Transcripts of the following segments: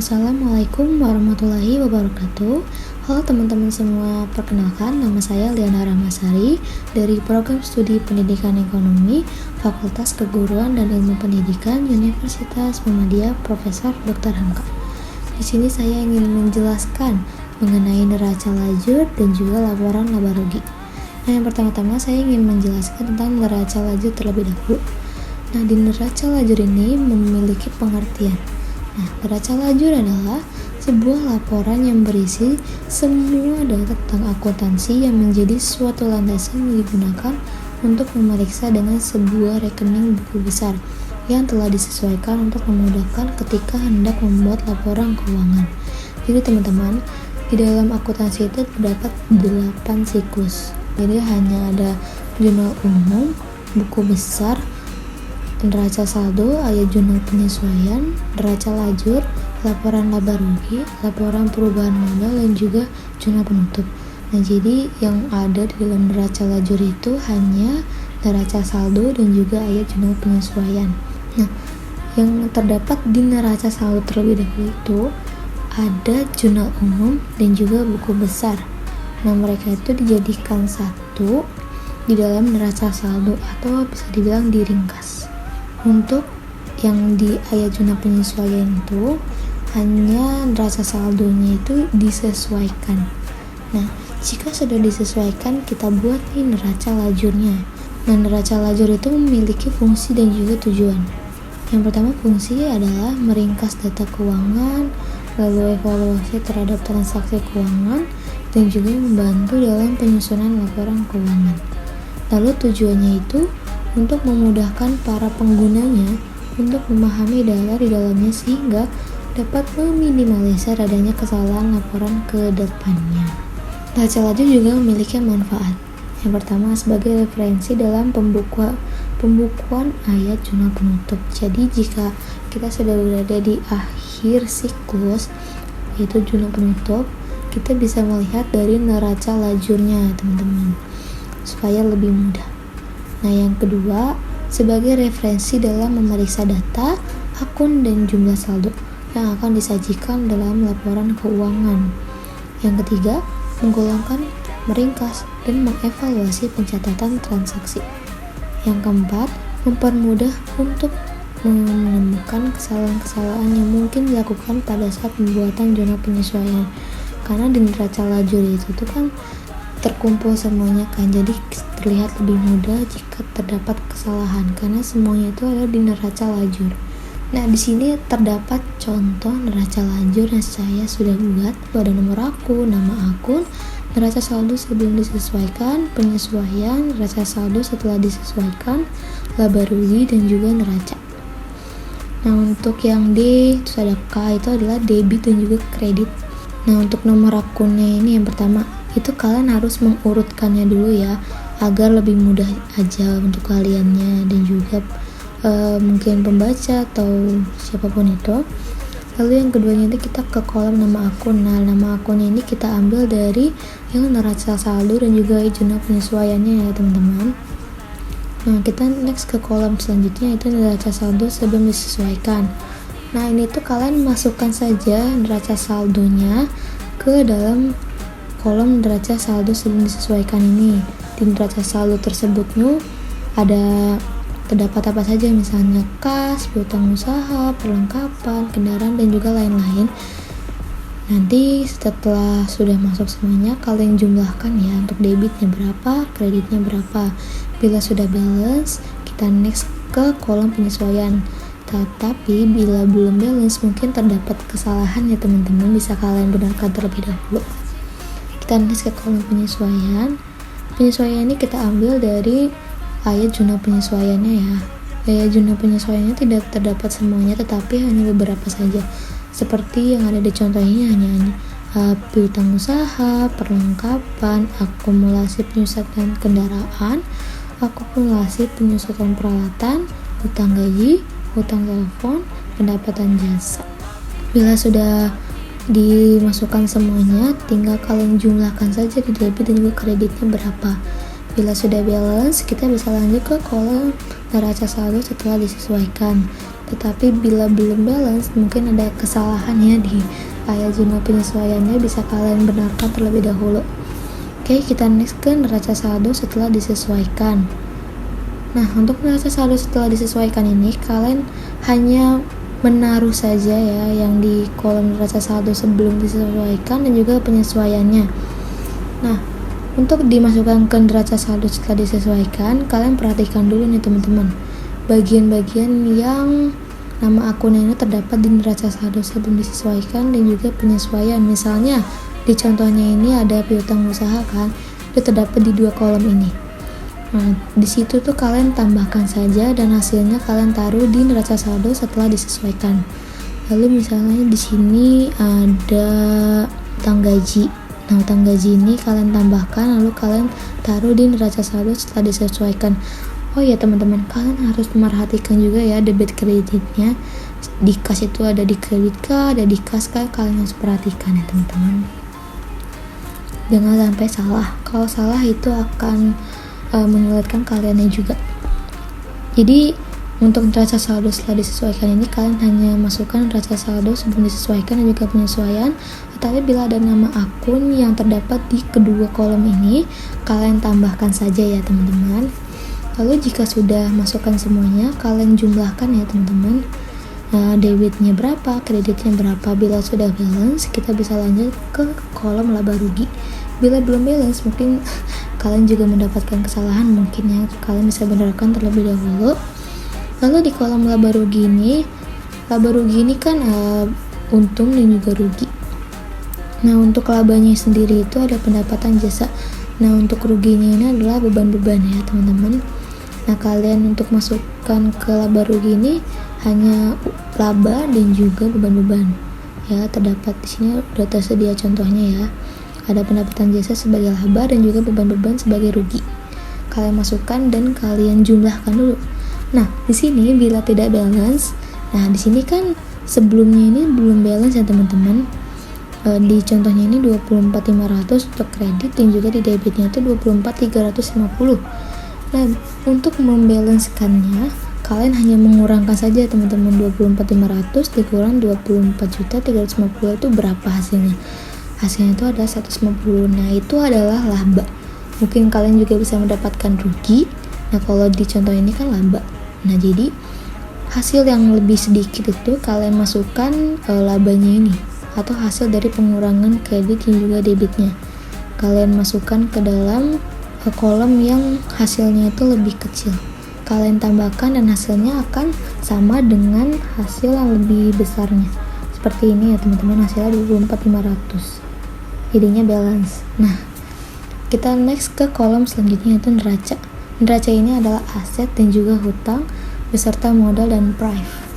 Assalamualaikum warahmatullahi wabarakatuh. Halo teman-teman semua, perkenalkan nama saya Liana Ramasari dari Program Studi Pendidikan Ekonomi Fakultas Keguruan dan Ilmu Pendidikan Universitas Muhammadiyah Profesor Dr. Hamka. Di sini saya ingin menjelaskan mengenai neraca lajur dan juga laporan laba rugi. Nah, yang pertama-tama saya ingin menjelaskan tentang neraca lajur terlebih dahulu. Nah, di neraca lajur ini memiliki pengertian. Nah, neraca lajur adalah sebuah laporan yang berisi semua data tentang akuntansi yang menjadi suatu landasan yang digunakan untuk memeriksa dengan sebuah rekening buku besar yang telah disesuaikan untuk memudahkan ketika hendak membuat laporan keuangan. Jadi teman-teman, di dalam akuntansi itu terdapat 8 siklus. Jadi hanya ada jurnal umum, buku besar, neraca saldo, ayat jurnal penyesuaian, neraca lajur, laporan laba rugi, laporan perubahan modal, dan juga jurnal penutup. Nah, jadi yang ada di dalam neraca lajur itu hanya neraca saldo dan juga ayat jurnal penyesuaian. Nah, yang terdapat di neraca saldo terlebih dahulu itu ada jurnal umum dan juga buku besar. Nah, mereka itu dijadikan satu di dalam neraca saldo atau bisa dibilang diringkas. Untuk yang di ayat jurnal penyesuaian itu hanya neraca saldonya itu disesuaikan. Nah, jika sudah disesuaikan, kita buat nih neraca lajurnya. Nah, neraca lajur itu memiliki fungsi dan juga tujuan. Yang pertama, fungsi adalah meringkas data keuangan, lalu evaluasi terhadap transaksi keuangan, dan juga membantu dalam penyusunan laporan keuangan. Lalu tujuannya itu untuk memudahkan para penggunanya untuk memahami data di dalamnya sehingga dapat meminimalisir adanya kesalahan laporan ke depannya. Neraca lajur juga memiliki manfaat. Yang pertama, sebagai referensi dalam pembukuan ayat jurnal penutup. Jadi jika kita sudah berada di akhir siklus, yaitu jurnal penutup, kita bisa melihat dari neraca lajurnya, teman-teman, supaya lebih mudah. Nah, yang kedua, sebagai referensi dalam memeriksa data, akun, dan jumlah saldo yang akan disajikan dalam laporan keuangan. Yang ketiga, menggolongkan, meringkas, dan mengevaluasi pencatatan transaksi. Yang keempat, mempermudah untuk menemukan kesalahan-kesalahan yang mungkin dilakukan pada saat pembuatan jurnal penyesuaian. Karena di neraca lajur itu tuh kan terkumpul semuanya kan, jadi terlihat lebih mudah jika terdapat kesalahan karena semuanya itu ada di neraca lajur. Nah, di sini terdapat contoh neraca lajur yang saya sudah buat. Ada nomor akun, nama akun, neraca saldo sebelum disesuaikan, penyesuaian, neraca saldo setelah disesuaikan, laba rugi, dan juga neraca. Nah, untuk yang D itu ada K, itu adalah debit dan juga kredit. Nah, untuk nomor akunnya ini yang pertama, itu kalian harus mengurutkannya dulu ya, agar lebih mudah aja untuk kaliannya dan juga mungkin pembaca atau siapapun itu. Lalu yang keduanya itu kita ke kolom nama akun. Nah, nama akunnya ini kita ambil dari yang neraca saldo dan juga jurnal penyesuaiannya ya, teman-teman. Nah, kita next ke kolom selanjutnya, itu neraca saldo sebelum disesuaikan. Nah, ini tuh kalian masukkan saja neraca saldonya ke dalam kolom neraca saldo sebelum disesuaikan ini. Di neraca saldo tersebutnya ada terdapat apa saja, misalnya kas, piutang usaha, perlengkapan, kendaraan, dan juga lain-lain. Nanti setelah sudah masuk semuanya, kalian jumlahkan ya, untuk debitnya berapa, kreditnya berapa. Bila sudah balance, kita next ke kolom penyesuaian. Tetapi bila belum balance, mungkin terdapat kesalahan ya teman-teman, bisa kalian benarkan terlebih dahulu. Kita next ke kolom penyesuaian. Penyesuaian ini kita ambil dari ayat jurnal penyesuaiannya ya. Ayat jurnal penyesuaiannya tidak terdapat semuanya, tetapi hanya beberapa saja. Seperti yang ada di contohnya hanya piutang usaha, perlengkapan, akumulasi penyusutan kendaraan, akumulasi penyusutan peralatan, hutang gaji, hutang telepon, pendapatan jasa. Bila sudah dimasukkan semuanya, tinggal kalian jumlahkan saja di debit dan juga kreditnya berapa. Bila sudah balance, kita bisa lanjut ke kolom neraca saldo setelah disesuaikan. Tetapi bila belum balance, mungkin ada kesalahan ya di ayat jurnal penyesuaiannya, bisa kalian benarkan terlebih dahulu. Oke, kita next ke neraca saldo setelah disesuaikan. Nah, untuk neraca saldo setelah disesuaikan ini, kalian hanya menaruh saja ya yang di kolom neraca saldo sebelum disesuaikan dan juga penyesuaiannya. Nah, untuk dimasukkan ke neraca saldo setelah disesuaikan, kalian perhatikan dulu nih teman-teman, bagian-bagian yang nama akunnya ini terdapat di neraca saldo sebelum disesuaikan dan juga penyesuaian. Misalnya di contohnya ini ada piutang usaha kan, itu terdapat di 2 kolom ini. Nah, di situ tuh kalian tambahkan saja dan hasilnya kalian taruh di neraca saldo setelah disesuaikan. Lalu misalnya di sini ada utang gaji. Nah, utang gaji ini kalian tambahkan lalu kalian taruh di neraca saldo setelah disesuaikan. Oh ya teman-teman, kalian harus memperhatikan juga ya debit kreditnya. Di kas itu ada di kredit kah, ada di kas kah, kalian harus perhatikan ya teman-teman. Jangan sampai salah. Kalau salah itu akan menyulitkan kaliannya juga. Jadi untuk neraca saldo setelah disesuaikan ini, kalian hanya masukkan neraca saldo sebelum disesuaikan dan juga penyesuaian. Tetapi bila ada nama akun yang terdapat di kedua kolom ini, kalian tambahkan saja ya teman-teman. Lalu jika sudah masukkan semuanya, kalian jumlahkan ya teman-teman. Nah, debitnya berapa, kreditnya berapa. Bila sudah balance, kita bisa lanjut ke kolom laba rugi. Bila belum balance, mungkin kalian juga mendapatkan kesalahan, mungkin ya kalian bisa benarkan terlebih dahulu. Lalu di kolom laba rugi ini kan untung dan juga rugi. Nah, untuk labanya sendiri itu ada pendapatan jasa. Nah, untuk ruginya ini adalah beban-beban ya teman-teman. Nah, kalian untuk masukkan ke laba rugi ini hanya laba dan juga beban-beban. Ya, terdapat di sini sudah tersedia contohnya ya. Ada pendapatan jasa sebagai laba dan juga beban-beban sebagai rugi. Kalian masukkan dan kalian jumlahkan dulu. Nah, di sini bila tidak balance, nah di sini kan sebelumnya ini belum balance ya teman-teman. Di contohnya ini 24.500 untuk kredit dan juga di debitnya itu 24.350. Nah, untuk membalancekannya, kalian hanya mengurangkan saja teman-teman. 24.500 dikurang 24.350 itu berapa hasilnya? Hasilnya itu ada 150. Nah, itu adalah laba. Mungkin kalian juga bisa mendapatkan rugi. Nah, kalau di contoh ini kan laba. Nah, jadi hasil yang lebih sedikit itu kalian masukkan labanya ini atau hasil dari pengurangan kredit dan juga debitnya. Kalian masukkan ke dalam kolom yang hasilnya itu lebih kecil. Kalian tambahkan dan hasilnya akan sama dengan hasil yang lebih besarnya. Seperti ini ya teman-teman, hasilnya 24.500. Jadinya balance. Nah, kita next ke kolom selanjutnya yaitu neraca. Neraca ini adalah aset dan juga hutang beserta modal dan prive.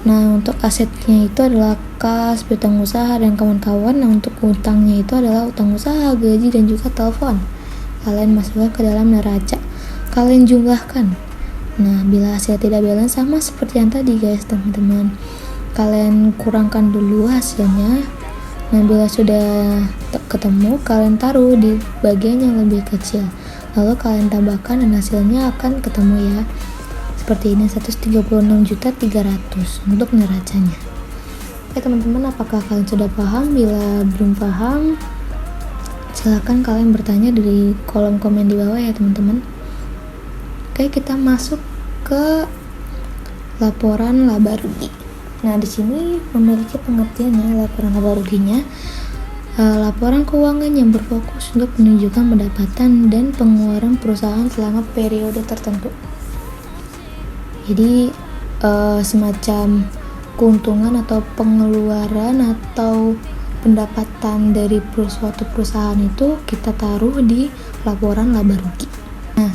Nah, untuk asetnya itu adalah kas, piutang usaha dan kawan-kawan. Nah, untuk hutangnya itu adalah utang usaha, gaji dan juga telepon. Kalian masukkan ke dalam neraca, kalian jumlahkan. Nah, bila hasil tidak balance sama seperti yang tadi guys teman-teman, kalian kurangkan dulu hasilnya. Nah, bila sudah ketemu, kalian taruh di bagian yang lebih kecil, lalu kalian tambahkan dan hasilnya akan ketemu ya. Seperti ini 136.300 untuk neracanya. Oke teman-teman, apakah kalian sudah paham? Bila belum paham, silakan kalian bertanya di kolom komen di bawah ya teman-teman. Oke, kita masuk ke laporan laba rugi. Nah, di sini memiliki pengertian ya laporan laba ruginya. Laporan keuangan yang berfokus untuk menunjukkan pendapatan dan pengeluaran perusahaan selama periode tertentu. Jadi semacam keuntungan atau pengeluaran atau pendapatan dari suatu perusahaan itu kita taruh di laporan laba rugi. Nah,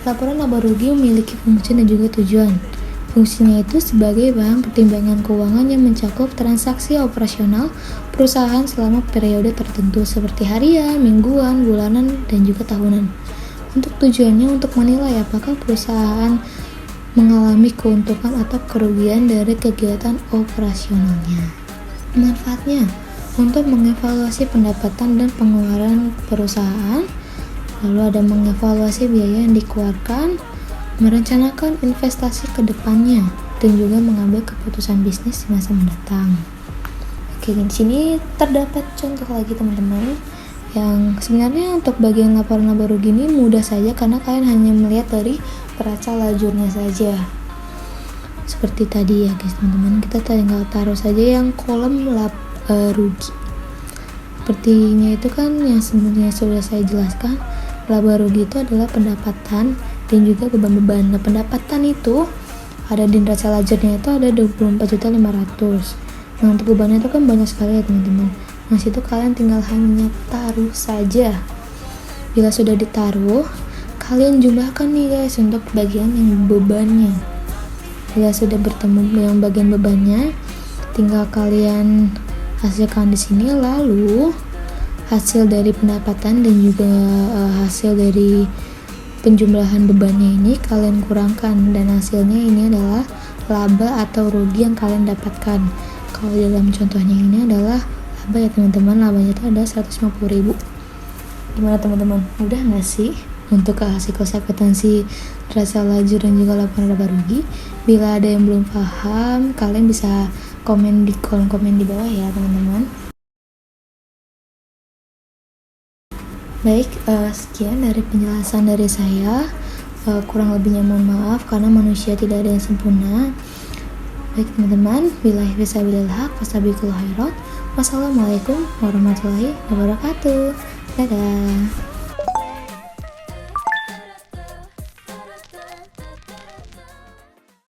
laporan laba rugi memiliki fungsi dan juga tujuan. Fungsinya itu sebagai bahan pertimbangan keuangan yang mencakup transaksi operasional perusahaan selama periode tertentu seperti harian, mingguan, bulanan, dan juga tahunan. Untuk tujuannya untuk menilai apakah perusahaan mengalami keuntungan atau kerugian dari kegiatan operasionalnya. Manfaatnya untuk mengevaluasi pendapatan dan pengeluaran perusahaan, lalu ada mengevaluasi biaya yang dikeluarkan, merencanakan investasi ke depannya, dan juga mengambil keputusan bisnis di masa mendatang. Oke, di sini terdapat contoh lagi teman-teman, yang sebenarnya untuk bagian laporan laba rugi ini mudah saja karena kalian hanya melihat dari peraca lajurnya saja. Seperti tadi ya guys teman-teman, kita tinggal taruh saja yang kolom rugi. Sepertinya itu kan yang sebenarnya sudah saya jelaskan, laba rugi itu adalah pendapatan dan juga beban-beban. Nah, pendapatan itu ada di neraca lajurnya itu ada 24.500.000. Nah, untuk bebannya itu kan banyak sekali ya teman-teman. Nah, situ kalian tinggal hanya taruh saja. Bila sudah ditaruh, kalian jumlahkan nih guys untuk bagian yang bebannya. Bila sudah bertemu yang bagian bebannya, tinggal kalian hasilkan di sini, lalu hasil dari pendapatan dan juga hasil dari penjumlahan bebannya ini kalian kurangkan, dan hasilnya ini adalah laba atau rugi yang kalian dapatkan. Kalau dalam contohnya ini adalah laba ya teman-teman, labanya itu ada 150.000. Gimana teman-teman, mudah nggak sih untuk hasil akuntansi neraca lajur dan juga laporan laba rugi? Bila ada yang belum paham, kalian bisa komen di kolom komen di bawah ya teman-teman. Baik, sekian dari penjelasan dari saya. Kurang lebihnya mohon maaf karena manusia tidak ada yang sempurna. Baik teman-teman, billahi fisabilil haq wasabiqul khairat. Wassalamualaikum warahmatullahi wabarakatuh. Dadah.